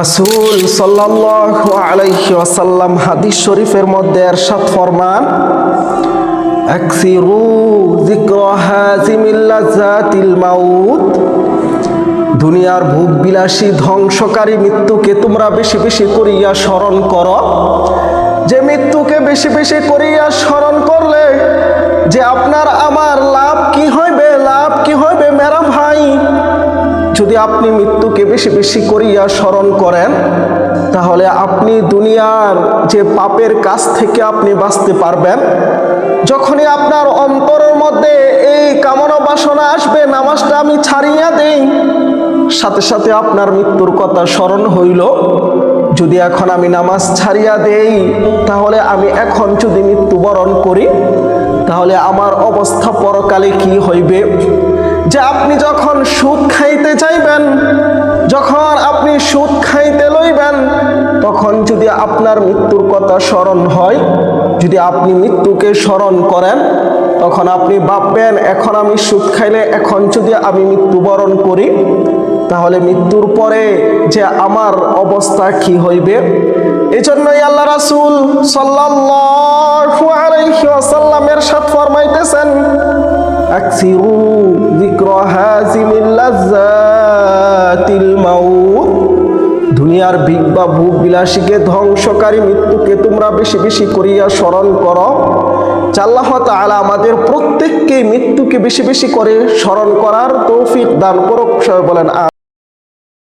রাসূল সাল্লাল্লাহু আলাইহি ওয়াসাল্লাম হাদিস শরীফের মধ্যে ইরশাদ ফরমান, আকসিরু যিকরা হাযিমিল লাযাতিল মাউত। দুনিয়ার ভোগ বিলাসী ধ্বংসকারী মৃত্যুকে তোমরা বেশি বেশি করিয়া স্মরণ করো। যে মৃত্যুকে বেশি বেশি করিয়া স্মরণ করলে যে আপনার আমার লাভ কি হইবে, লাভ কি হইবে মেরা ভাই। যদি আপনি মৃত্যুকে বেশি বেশি করিয়া স্মরণ করেন, তাহলে আপনি দুনিয়ার যে পাপের কাছ থেকে আপনি বাঁচতে পারবেন। যখনই আপনার অন্তরের মধ্যে এই কামনা বাসনা আসবে, নামাজটা আমি ছাড়িয়া দেই, সাথে সাথে আপনার মৃত্যুর কথা স্মরণ হইল। যদি এখন আমি নামাজ ছাড়িয়া দেই, তাহলে আমি এখন যদি মৃত্যুবরণ করি, তাহলে আমার অবস্থা পরকালে কি হইবে। যে আপনি যখন সুদ খাইতে চাইবেন, যখন আপনি সুদ খাইতে লইবেন, তখন যদি আপনার মৃত্যুর কথা স্মরণ হয়, যদি আপনি মৃত্যুকে স্মরণ করেন, তখন আপনি ভাববেন এখন আমি সুদ খাইলে, এখন যদি আমি মৃত্যুবরণ করি, তাহলে মৃত্যুর পরে যে আমার অবস্থা কি হইবে। এজন্যই আল্লাহ রাসূল সাল্লাল্লাহু আলাইহি ওয়াসাল্লাম ইরশাদ ফরমাইতেছেন, আকসিরু যিকরা হাযিমিল লাযাতিল মাউত। দুনিয়ার ভোগ বিলাসীকে ধ্বংসকারী মৃত্যুকে তোমরা বেশি বেশি করিয়া স্মরণ করো। আল্লাহ তাআলা আমাদের প্রত্যেককে মৃত্যুকে বেশি বেশি করে স্মরণ করার তৌফিক দান করুক। সবাই বলেন।